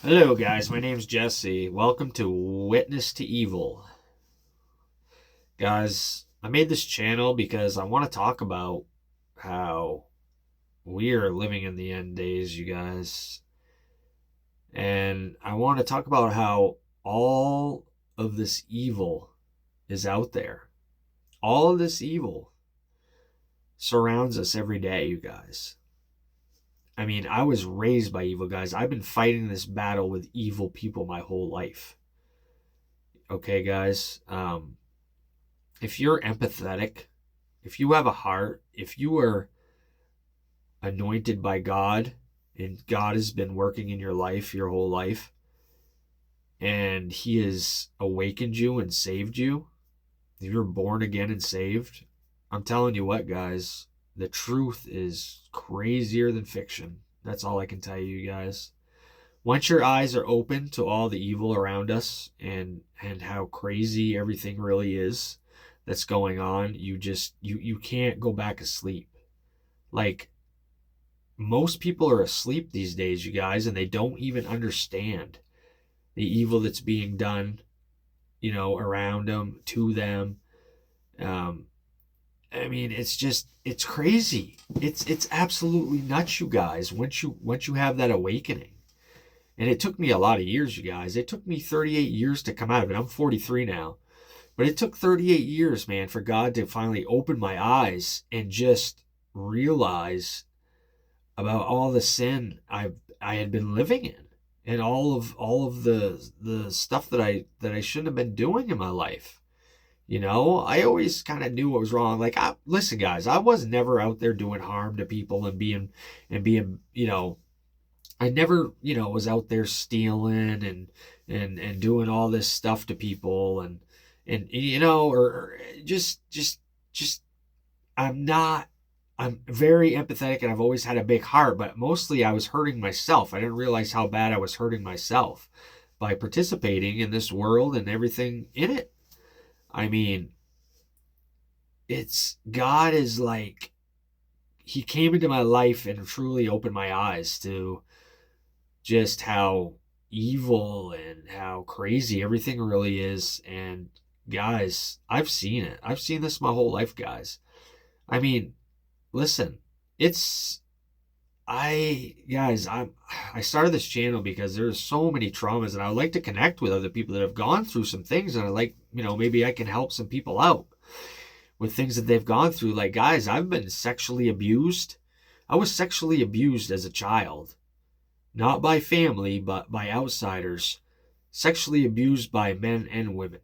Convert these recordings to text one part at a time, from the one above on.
Hello, guys. My name's Jesse. Welcome to Witness to Evil. Guys, I made this channel because I want to talk about how we are living in the end days, you guys. And I want to talk about how all of this evil is out there. All of this evil surrounds us every day, you guys. I mean, I was raised by evil guys. I've been fighting this battle with evil people my whole life. Okay, guys. If you're empathetic, if you have a heart, if you are anointed by God and God has been working in your life your whole life and He has awakened you and saved you, if you're born again and saved, I'm telling you what, guys, the truth is crazier than fiction. That's all I can tell you guys. Once your eyes are open to all the evil around us and how crazy everything really is that's going on, you can't go back asleep. Like, most people are asleep these days, you guys, and they don't even understand the evil that's being done, around them, to them. Um, I mean, it's crazy. It's absolutely nuts, you guys. Once you have that awakening, and it took me a lot of years, you guys. It took me 38 years to come out of it. I'm 43 now. But it took 38 years, man, for God to finally open my eyes and just realize about all the sin I had been living in and all of the stuff that I shouldn't have been doing in my life. I always kind of knew what was wrong. Like, listen, guys, I was never out there doing harm to people and being, I never, was out there stealing and doing all this stuff to people or just I'm not I'm very empathetic and I've always had a big heart, but mostly I was hurting myself. I didn't realize how bad I was hurting myself by participating in this world and everything in it. I mean, it's God is like He came into my life and truly opened my eyes to just how evil and how crazy everything really is. And guys, I've seen it. I've seen this my whole life, guys. I mean, listen, it's I started this channel because there's so many traumas and I would like to connect with other people that have gone through some things and I like, maybe I can help some people out with things that they've gone through. Like, guys, I've been sexually abused. I was sexually abused as a child, not by family, but by outsiders, sexually abused by men and women.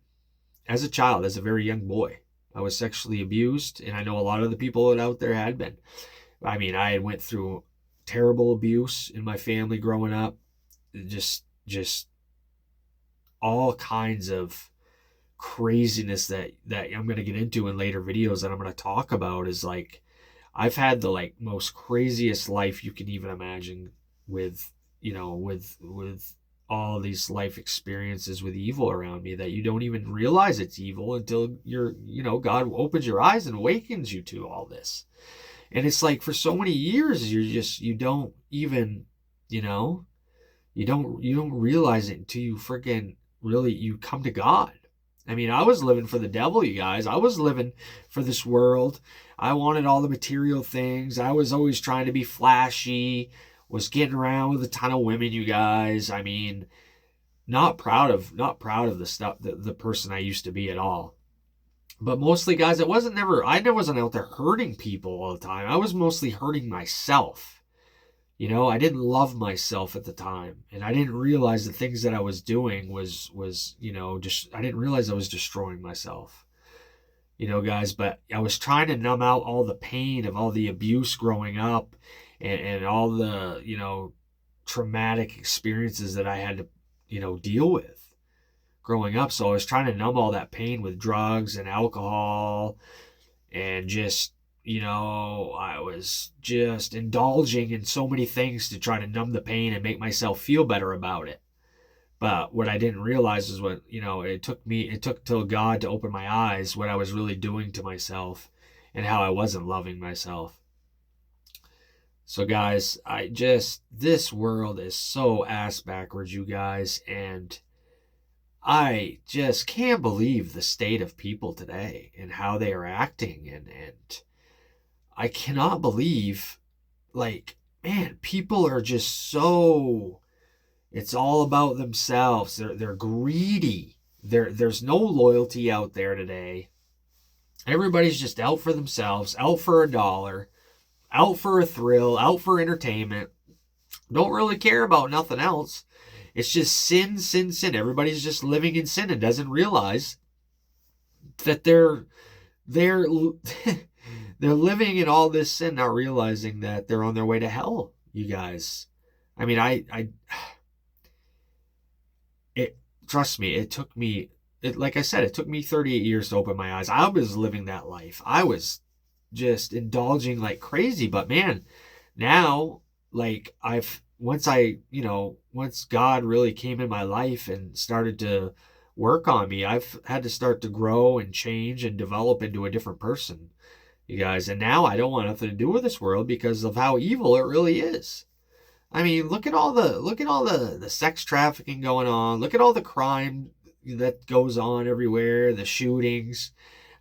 As a child, as a very young boy, I was sexually abused, and I know a lot of the people that out there had been. I mean, I went through terrible abuse in my family growing up. Just all kinds of craziness that I'm going to get into in later videos that I'm going to talk about is like I've had the like most craziest life you can even imagine with with all these life experiences with evil around me that you don't even realize it's evil until God opens your eyes and awakens you to all this. And it's like for so many years you don't even, you know, you don't realize it until you freaking really you come to God. I mean, I was living for the devil, you guys. I was living for this world. I wanted all the material things. I was always trying to be flashy, was getting around with a ton of women, you guys. I mean, not proud of the stuff the person I used to be at all. But mostly, guys, I never wasn't out there hurting people all the time. I was mostly hurting myself. I didn't love myself at the time, and I didn't realize the things that I was doing was just I didn't realize I was destroying myself. Guys, but I was trying to numb out all the pain of all the abuse growing up and all the, traumatic experiences that I had to, deal with growing up. So I was trying to numb all that pain with drugs and alcohol and just, I was just indulging in so many things to try to numb the pain and make myself feel better about it. But what I didn't realize is it took till God to open my eyes what I was really doing to myself and how I wasn't loving myself. So, guys, this world is so ass backwards, you guys, and I just can't believe the state of people today and how they are acting. And I cannot believe, like, man, people are just so, it's all about themselves. They're greedy. There's no loyalty out there today. Everybody's just out for themselves, out for a dollar, out for a thrill, out for entertainment. Don't really care about nothing else. It's just sin, sin, sin. Everybody's just living in sin and doesn't realize that they're they're living in all this sin, not realizing that they're on their way to hell, you guys. I mean, it trust me, like I said, it took me 38 years to open my eyes. I was living that life. I was just indulging like crazy, but man, now like once God really came in my life and started to work on me, I've had to start to grow and change and develop into a different person, you guys. And now I don't want nothing to do with this world because of how evil it really is. I mean, look at all the sex trafficking going on. Look at all the crime that goes on everywhere, the shootings.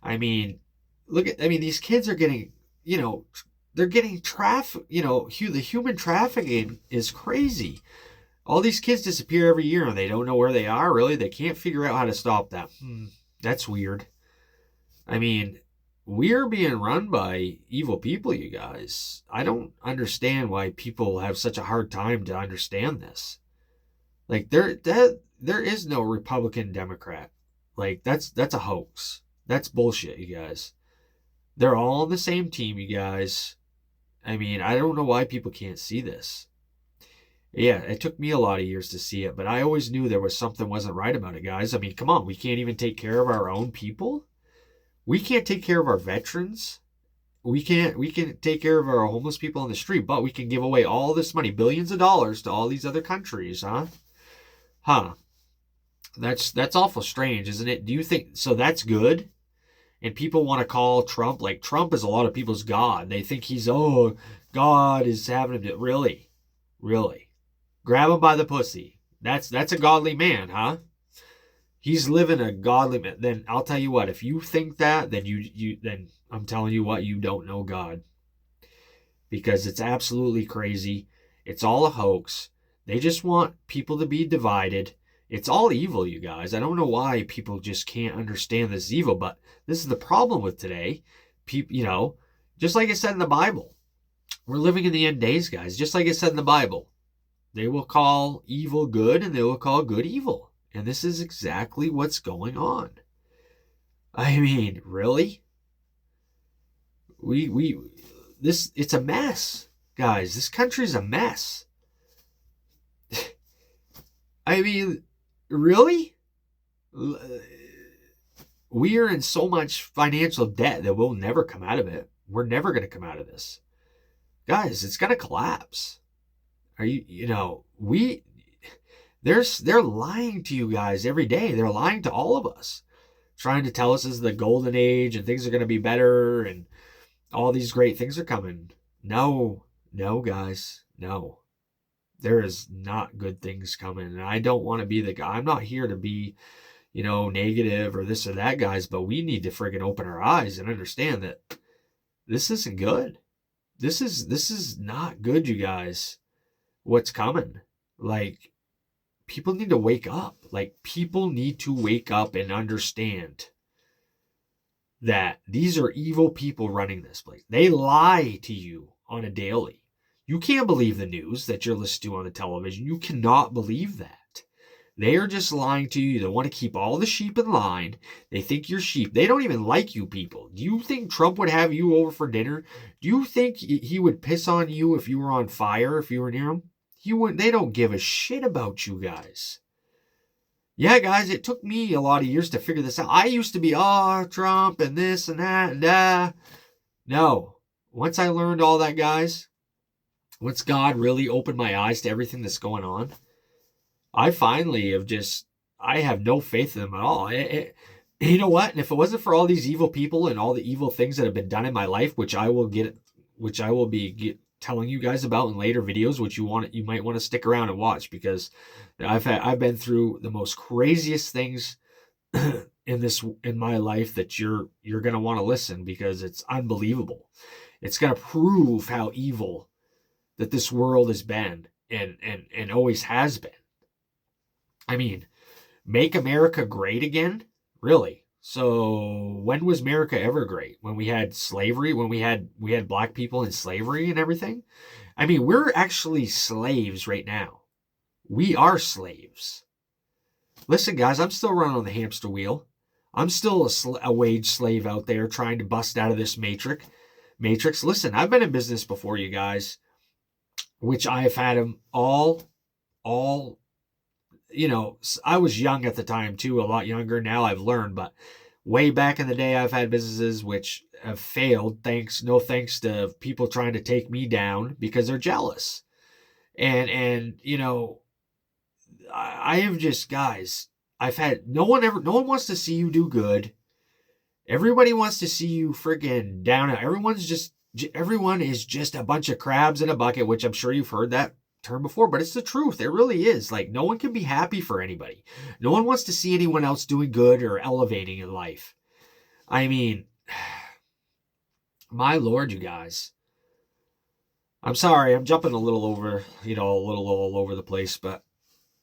I mean, these kids are getting, they're getting the human trafficking is crazy. All these kids disappear every year and they don't know where they are, really. They can't figure out how to stop that. That's weird. I mean, we're being run by evil people, you guys. I don't understand why people have such a hard time to understand this. Like there is no Republican Democrat. Like that's a hoax. That's bullshit, you guys. They're all on the same team, you guys. I mean, I don't know why people can't see this. Yeah, it took me a lot of years to see it, but I always knew there was something wasn't right about it, guys. I mean, come on, we can't even take care of our own people. We can't take care of our veterans. We can take care of our homeless people on the street, but we can give away all this money, billions of dollars to all these other countries, huh? Huh. That's awful strange, isn't it? Do you think so that's good? And people want to call Trump, like Trump is a lot of people's God. They think God is having him. Really? Really? Grab him by the pussy. That's a godly man, huh? He's living a godly man. Then I'll tell you what, if you think that, then I'm telling you what, you don't know God. Because it's absolutely crazy. It's all a hoax. They just want people to be divided. It's all evil, you guys. I don't know why people just can't understand this evil, but this is the problem with today. People, just like it said in the Bible, we're living in the end days, guys. Just like it said in the Bible, they will call evil good and they will call good evil. And this is exactly what's going on. I mean, really? It's a mess, guys. This country's a mess. I mean, really? We are in so much financial debt that we'll never come out of it. We're never going to come out of this. Guys, it's going to collapse. They're lying to you guys every day. They're lying to all of us, trying to tell us this is the golden age and things are going to be better and all these great things are coming. No, guys, no. There is not good things coming. And I don't want to be the guy. I'm not here to be, negative or this or that, guys, but we need to friggin' open our eyes and understand that this isn't good. This is not good, you guys. What's coming? Like, people need to wake up. Like, people need to wake up and understand that these are evil people running this place. They lie to you on a daily. You can't believe the news that you're listening to on the television. You cannot believe that. They are just lying to you. They want to keep all the sheep in line. They think you're sheep. They don't even like you people. Do you think Trump would have you over for dinner? Do you think he would piss on you if you were on fire, if you were near him? They don't give a shit about you guys. Yeah, guys, it took me a lot of years to figure this out. I used to be, Trump and this and that. No. Once I learned all that, guys, once God really opened my eyes to everything that's going on, I finally I have no faith in them at all. You know what? And if it wasn't for all these evil people and all the evil things that have been done in my life, which I will be telling you guys about in later videos, which you might want to stick around and watch, because I've been through the most craziest things in my life that you're going to want to listen, because it's unbelievable. It's going to prove how evil that this world has been and always has been. I mean, make America great again? Really? So when was America ever great? When we had slavery, when we had black people in slavery and everything? I mean, we're actually slaves right now. We are slaves. Listen, guys, I'm still running on the hamster wheel. I'm still a wage slave out there trying to bust out of this matrix. Listen, I've been in business before, you guys, which I have had them all, you know, I was young at the time too, a lot younger. Now I've learned, but way back in the day, I've had businesses which have failed, no thanks to people trying to take me down because they're jealous. And you know, I have just, guys, I've had no one wants to see you do good. Everybody wants to see you friggin' down. Everyone is just a bunch of crabs in a bucket, which I'm sure you've heard that term before, but it's the truth. It really is. Like, no one can be happy for anybody. No one wants to see anyone else doing good or elevating in life. I mean, my Lord, you guys. I'm sorry, I'm jumping a little over, you know, a little all over the place, but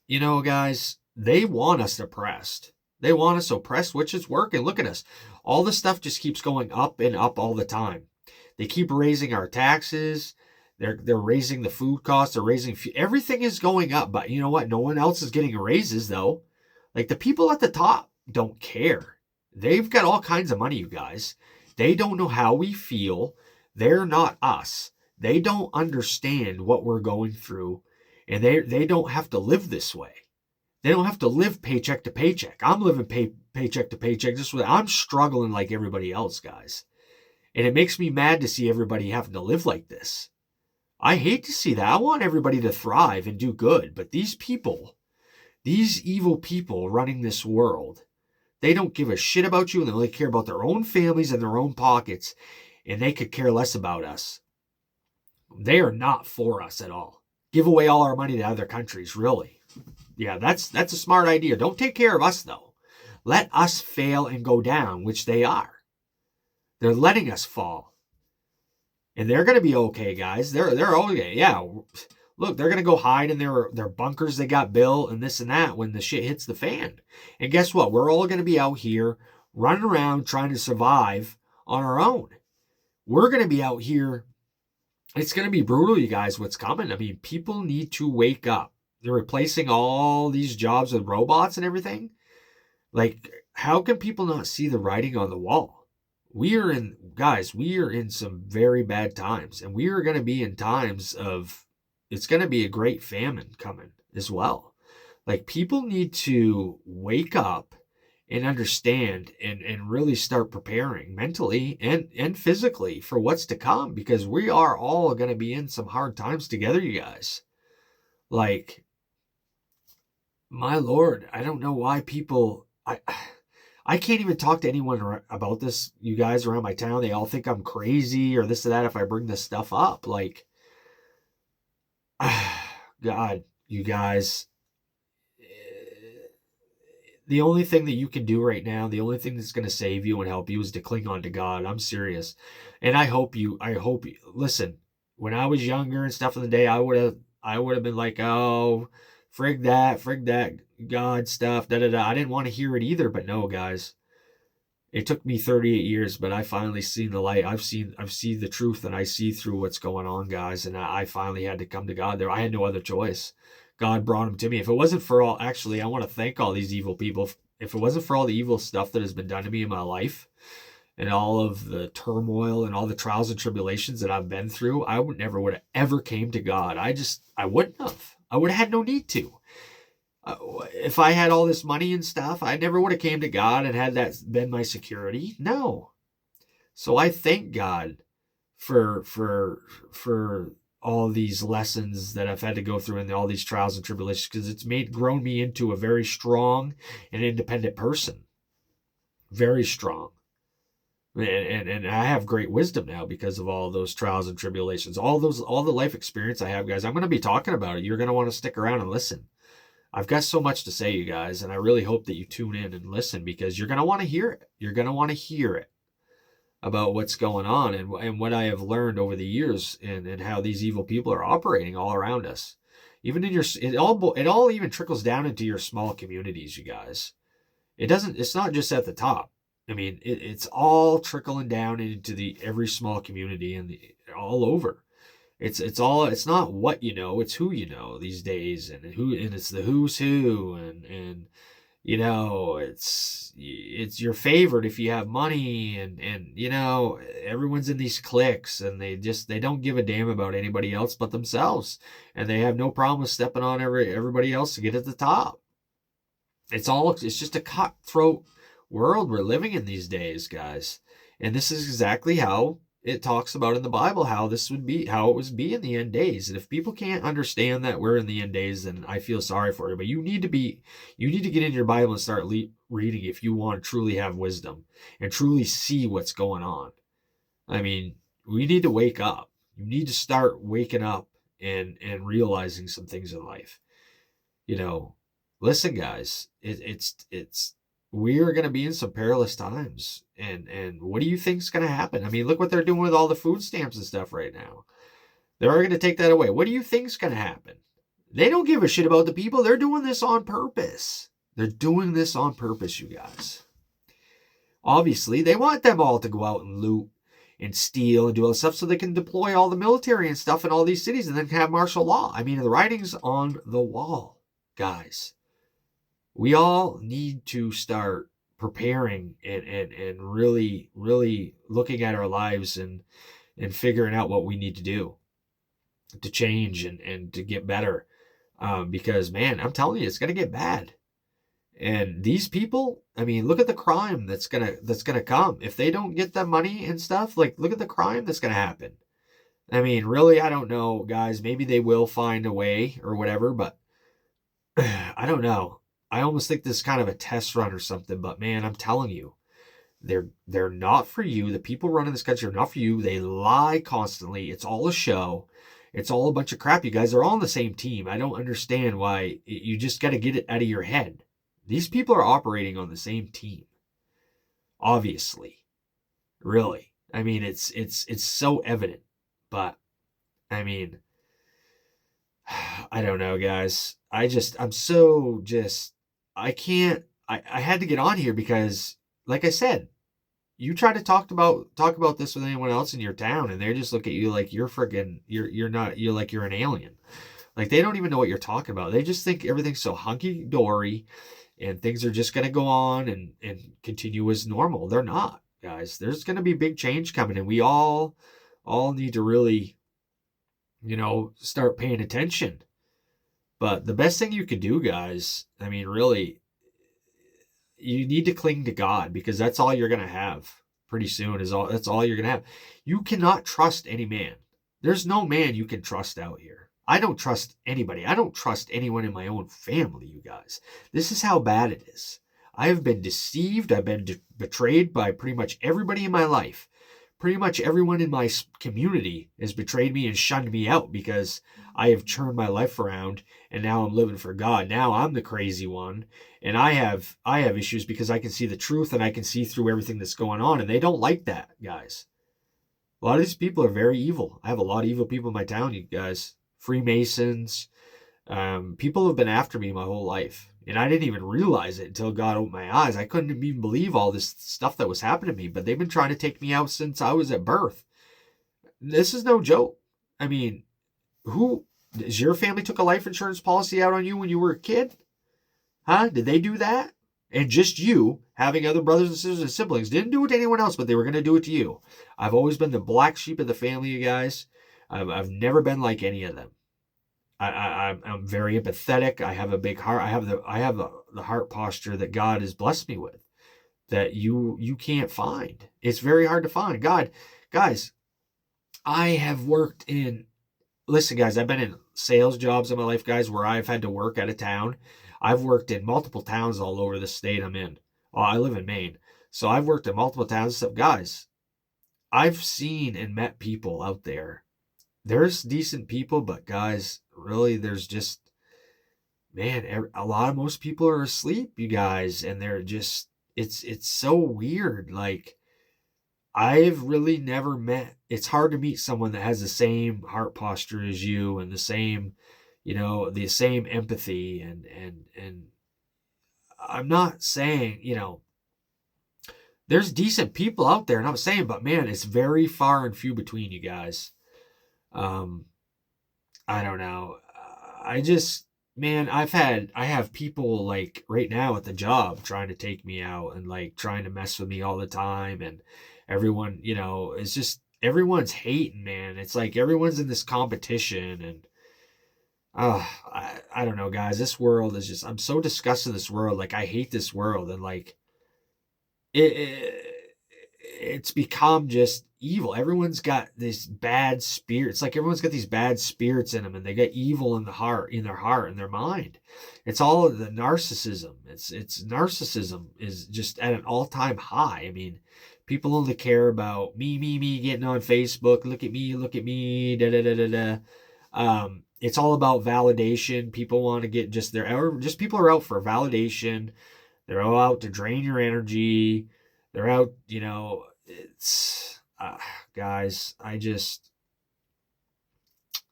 you know, guys, they want us oppressed. They want us oppressed, which is working. Look at us. All the stuff just keeps going up and up all the time. They keep raising our taxes. They're raising the food costs. They're raising everything is going up. But you know what? No one else is getting raises, though. Like, the people at the top don't care. They've got all kinds of money, you guys. They don't know how we feel. They're not us. They don't understand what we're going through. And they don't have to live this way. They don't have to live paycheck to paycheck. I'm living paycheck to paycheck. I'm struggling like everybody else, guys. And it makes me mad to see everybody having to live like this. I hate to see that. I want everybody to thrive and do good. But these people, these evil people running this world, they don't give a shit about you, and they only care about their own families and their own pockets. And they could care less about us. They are not for us at all. Give away all our money to other countries, really. Yeah, that's a smart idea. Don't take care of us, though. Let us fail and go down, which they are. They're letting us fall. And they're going to be okay, guys. They're okay. Yeah, look, they're going to go hide in their bunkers they got built and this and that when the shit hits the fan. And guess what? We're all going to be out here running around trying to survive on our own. We're going to be out here. It's going to be brutal, you guys, what's coming. I mean, people need to wake up. They're replacing all these jobs with robots and everything. Like, how can people not see the writing on the wall? We are in some very bad times. And we are going to be in times of, it's going to be a great famine coming as well. Like, people need to wake up and understand and really start preparing mentally and physically for what's to come, because we are all going to be in some hard times together, you guys. Like, my Lord, I don't know why people, I can't even talk to anyone about this, you guys, around my town. They all think I'm crazy or this or that if I bring this stuff up. Like, God, you guys, the only thing that you can do right now, the only thing that's going to save you and help you is to cling on to God. I'm serious. And I hope you, listen, when I was younger and stuff in the day, I would have been like, oh, frig that God stuff, I didn't want to hear it either, but no, guys. It took me 38 years, but I finally seen the light. I've seen the truth, and I see through what's going on, guys. And I finally had to come to God there. I had no other choice. God brought him to me. If it wasn't for all, actually, I want to thank all these evil people. If it wasn't for all the evil stuff that has been done to me in my life and all of the turmoil and all the trials and tribulations that I've been through, I would have ever came to God. I wouldn't have. I would have had no need to. If I had all this money and stuff, I never would have came to God and had that been my security. No. So I thank God for all these lessons that I've had to go through and all these trials and tribulations, because it's grown me into a very strong and independent person. Very strong. And I have great wisdom now because of all those trials and tribulations, all the life experience I have, guys. I'm going to be talking about it. You're going to want to stick around and listen. I've got so much to say, you guys, and I really hope that you tune in and listen because you're going to want to hear it. You're going to want to hear it about what's going on and what I have learned over the years and how these evil people are operating all around us. Even in it all even trickles down into your small communities, you guys. It's not just at the top. I mean, it's all trickling down into every small community and all over. It's not what you know, it's who you know these days, and it's the who's who, and it's your favorite if you have money, and everyone's in these cliques, and they don't give a damn about anybody else but themselves, and they have no problem with stepping on everybody else to get at the top. It's just a cutthroat world we're living in these days, guys. And this is exactly how it talks about in the Bible, how it would be in the end days. And if people can't understand that we're in the end days, then I feel sorry for you. But you need to get in your Bible and start reading if you want to truly have wisdom and truly see what's going on. I mean, we need to wake up. You need to start waking up and realizing some things in life. Listen, guys, we're going to be in some perilous times. And what do you think's going to happen? I mean, look what they're doing with all the food stamps and stuff right now. They're going to take that away. What do you think's going to happen? They don't give a shit about the people. They're doing this on purpose. They're doing this on purpose, you guys. Obviously, they want them all to go out and loot and steal and do all this stuff so they can deploy all the military and stuff in all these cities and then have martial law. I mean, the writing's on the wall, guys. We all need to start preparing and really, really looking at our lives and figuring out what we need to do to change and to get better. Because, man, I'm telling you, it's going to get bad. And these people, I mean, look at the crime that's gonna come. If they don't get the money and stuff, like, look at the crime that's going to happen. I mean, really, I don't know, guys. Maybe they will find a way or whatever, but I don't know. I almost think this is kind of a test run or something, but man, I'm telling you, they're not for you. The people running this country are not for you. They lie constantly. It's all a show. It's all a bunch of crap. You guys are all on the same team. I don't understand why. You just got to get it out of your head. These people are operating on the same team. Obviously. Really. I mean, it's so evident. But I mean, I don't know, guys. I had to get on here because, like I said, you try to talk about this with anyone else in your town, and they just look at you like you're like you're an alien. Like, they don't even know what you're talking about. They just think everything's so hunky dory, and things are just gonna go on and continue as normal. They're not, guys. There's gonna be big change coming, and we all need to really, start paying attention. But the best thing you could do, guys, I mean, really, you need to cling to God, because that's all you're going to have pretty soon. That's all you're going to have. You cannot trust any man. There's no man you can trust out here. I don't trust anybody. I don't trust anyone in my own family, you guys. This is how bad it is. I have been deceived. I've been betrayed by pretty much everybody in my life. Pretty much everyone in my community has betrayed me and shunned me out because I have turned my life around, and now I'm living for God. Now I'm the crazy one, and I have issues because I can see the truth and I can see through everything that's going on, and they don't like that, guys. A lot of these people are very evil. I have a lot of evil people in my town, you guys. Freemasons. People have been after me my whole life. And I didn't even realize it until God opened my eyes. I couldn't even believe all this stuff that was happening to me. But they've been trying to take me out since I was at birth. This is no joke. I mean, does your family took a life insurance policy out on you when you were a kid? Huh? Did they do that? And just you, having other brothers and sisters and siblings, didn't do it to anyone else, but they were going to do it to you. I've always been the black sheep of the family, you guys. I've never been like any of them. I'm very empathetic. I have a big heart. I have the heart posture that God has blessed me with, that you can't find. It's very hard to find. Guys, I have worked in. Listen, guys, I've been in sales jobs in my life, guys, where I've had to work out of town. I've worked in multiple towns all over the state I'm in. Oh, I live in Maine. So I've worked at multiple towns and stuff. Guys, I've seen and met people out there. There's decent people, but guys, really, there's just, man, a lot of most people are asleep, you guys, and they're just, it's so weird. Like, I've really never met, it's hard to meet someone that has the same heart posture as you and the same, the same empathy and I'm not saying, there's decent people out there, and I'm saying, but man, it's very far and few between, you guys. Um, I don't know. I just, man, I have people like right now at the job trying to take me out and like trying to mess with me all the time. And everyone, it's just, everyone's hating, man. It's like everyone's in this competition. And I don't know, guys. This world is just, I'm so disgusted in this world. Like, I hate this world. And like, it's become just evil. Everyone's got this bad spirit. It's like everyone's got these bad spirits in them, and they got evil in their heart, in their mind. It's all of the narcissism. It's narcissism is just at an all-time high. I mean, people only care about me getting on Facebook. Look at me, da da da da da. It's all about validation. People want to get just people are out for validation. They're all out to drain your energy. They're out, it's, guys,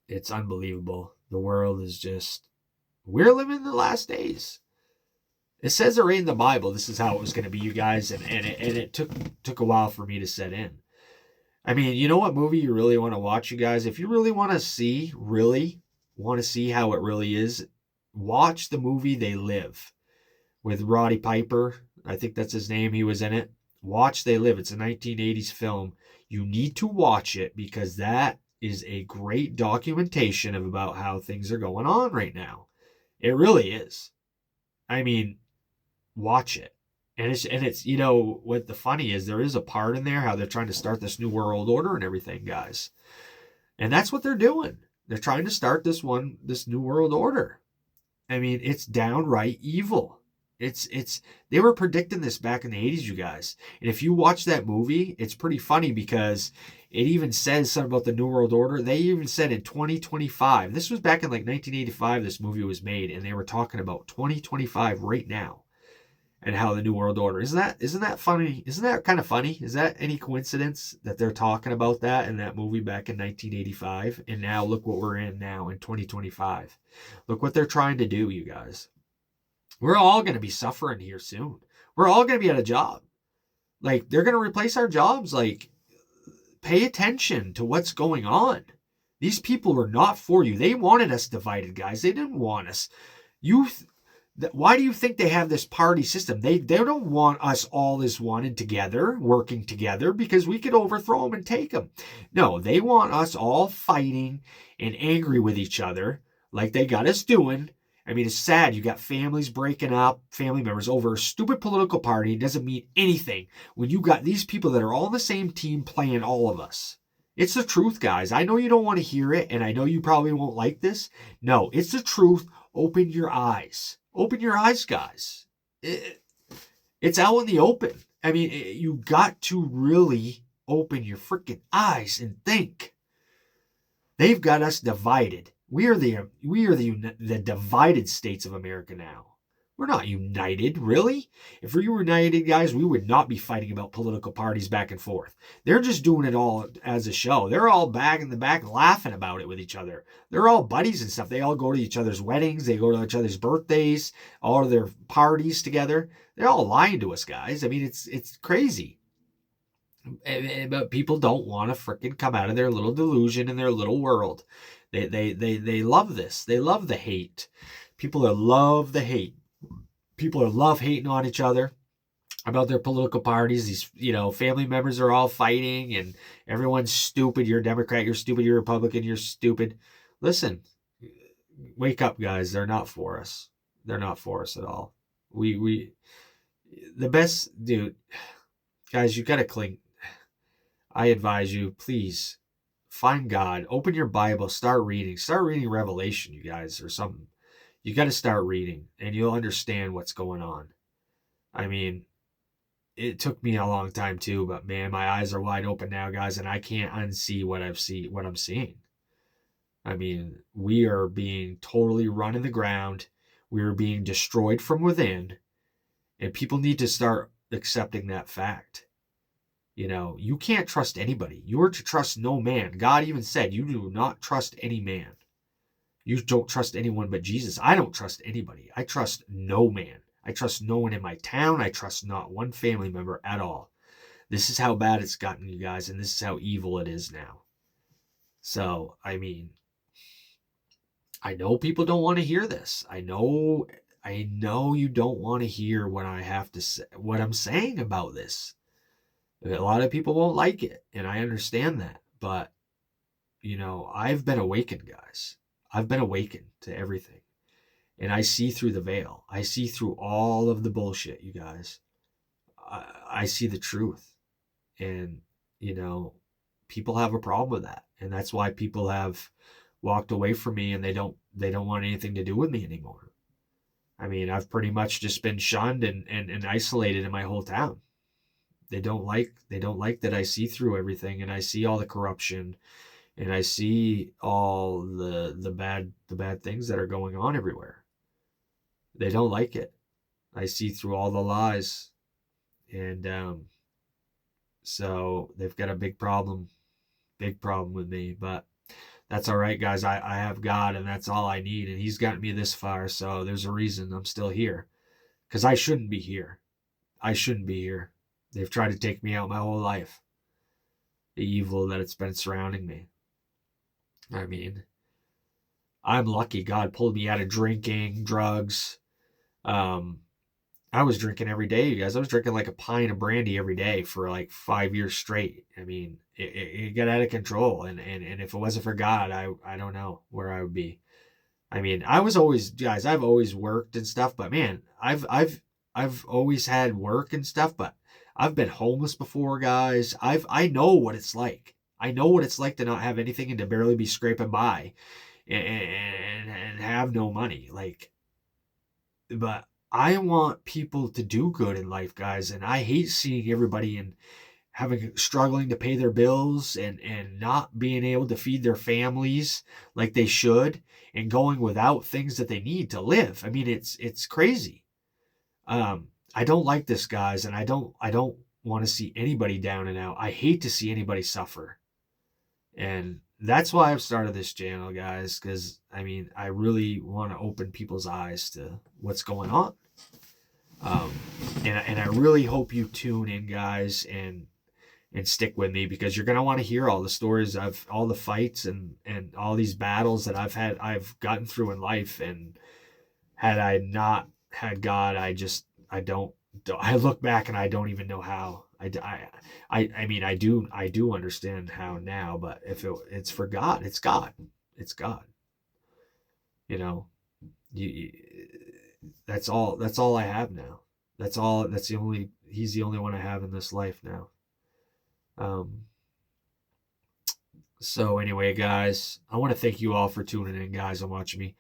it's unbelievable. The world is just, we're living in the last days. It says it right in the Bible. This is how it was going to be, you guys. And it took a while for me to set in. I mean, you know what movie you really want to watch, you guys? If you really want to see how it really is, watch the movie They Live with Roddy Piper. I think that's his name. He was in it. Watch They Live. It's a 1980s film. You need to watch it because that is a great documentation of about how things are going on right now. It really is. I mean, watch it. And it's what the funny is, there is a part in there how they're trying to start this new world order and everything, guys. And that's what they're doing. They're trying to start this new world order. I mean, it's downright evil. They were predicting this back in the 80s, you guys. And if you watch that movie, it's pretty funny because it even says something about the New World Order. They even said in 2025, this was back in like 1985, this movie was made, and they were talking about 2025 right now and how the New World Order. Isn't that funny? Isn't that kind of funny? Is that any coincidence that they're talking about that in that movie back in 1985? And now look what we're in now in 2025. Look what they're trying to do, you guys. We're all going to be suffering here soon. We're all going to be out of job. Like, they're going to replace our jobs. Like, pay attention to what's going on. These people were not for you. They wanted us divided, guys. They didn't want us. Why do you think they have this party system? They don't want us all as one and together, working together, because we could overthrow them and take them. No, they want us all fighting and angry with each other like they got us doing. I mean, it's sad. You got families breaking up, family members over a stupid political party. It doesn't mean anything when you got these people that are all on the same team playing all of us. It's the truth, guys. I know you don't want to hear it, and I know you probably won't like this. No, it's the truth. Open your eyes. Open your eyes, guys. It's out in the open. I mean, you got to really open your freaking eyes and think. They've got us divided. We are the divided states of America now. We're not united, really. If we were united, guys, we would not be fighting about political parties back and forth. They're just doing it all as a show. They're all back in the back laughing about it with each other. They're all buddies and stuff. They all go to each other's weddings. They go to each other's birthdays, all of their parties together. They're all lying to us, guys. I mean, it's crazy. But people don't want to freaking come out of their little delusion in their little world. They love this. They love the hate. People that love the hate. People that love hating on each other about their political parties. These, family members are all fighting and everyone's stupid. You're a Democrat, you're stupid. You're a Republican, you're stupid. Listen, wake up, guys. They're not for us. They're not for us at all. The best, dude, guys, you got to cling. I advise you, please find God, open your Bible, start reading Revelation, you guys, or something. You got to start reading and you'll understand what's going on. I mean, it took me a long time too, but man, my eyes are wide open now, guys, and I can't unsee what I'm seeing. I mean, we are being totally run in the ground. We are being destroyed from within, and people need to start accepting that fact. You know, you can't trust anybody. You are to trust no man. God even said, you do not trust any man. You don't trust anyone but Jesus. I don't trust anybody. I trust no man. I trust no one in my town. I trust not one family member at all. This is how bad it's gotten, you guys, and this is how evil it is now. So, I mean, I know people don't want to hear this. I know you don't want to hear what I have to say, what I'm saying about this. A lot of people won't like it, and I understand that. But, you know, I've been awakened, guys. I've been awakened to everything. And I see through the veil. I see through all of the bullshit, you guys. I see the truth. And, you know, people have a problem with that. And that's why people have walked away from me, and they don't want anything to do with me anymore. I mean, I've pretty much just been shunned and isolated in my whole town. They don't like that I see through everything, and I see all the corruption, and I see all the bad things that are going on everywhere. They don't like it. I see through all the lies, and so they've got a big problem with me. But that's all right, guys. I have God, and that's all I need, and He's gotten me this far. So there's a reason I'm still here, because I shouldn't be here. I shouldn't be here. They've tried to take me out my whole life. The evil that it's been surrounding me. I mean, I'm lucky God pulled me out of drinking, drugs. I was drinking every day, you guys. I was drinking like a pint of brandy every day for like 5 years straight. I mean, it got out of control. And if it wasn't for God, I don't know where I would be. I mean, I was always, guys, I've always worked and stuff, but man, I've always had work and stuff, but I've been homeless before, guys. I know what it's like. I know what it's like to not have anything and to barely be scraping by and have no money. Like, but I want people to do good in life, guys, and I hate seeing everybody and struggling to pay their bills and not being able to feed their families like they should, and going without things that they need to live. I mean, it's crazy. I don't like this, guys, and I don't want to see anybody down and out. I hate to see anybody suffer. And that's why I've started this channel, guys, because I mean, I really want to open people's eyes to what's going on. And I really hope you tune in, guys, and stick with me, because you're going to want to hear all the stories of all the fights and all these battles that I've gotten through in life. And had I not had God, I look back and I don't even know how. I mean, I do understand how now, but if it's for God, it's God. It's God. You know, that's all I have now. He's the only one I have in this life now. So anyway, guys, I want to thank you all for tuning in, guys, and watching me.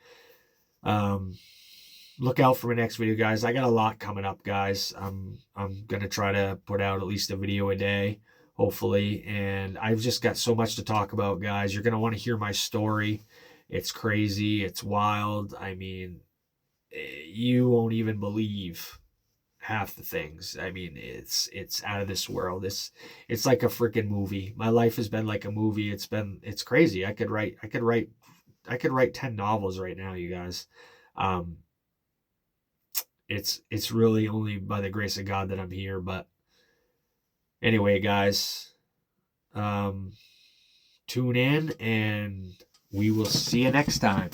Look out for my next video, guys. I got a lot coming up, guys. I'm gonna try to put out at least a video a day, hopefully. And I've just got so much to talk about, guys. You're gonna want to hear my story. It's crazy. It's wild. I mean, you won't even believe half the things. I mean, it's out of this world. It's like a freaking movie. My life has been like a movie. It's crazy. I could write 10 novels right now, you guys. It's really only by the grace of God that I'm here. But anyway, guys, tune in, and we will see you next time.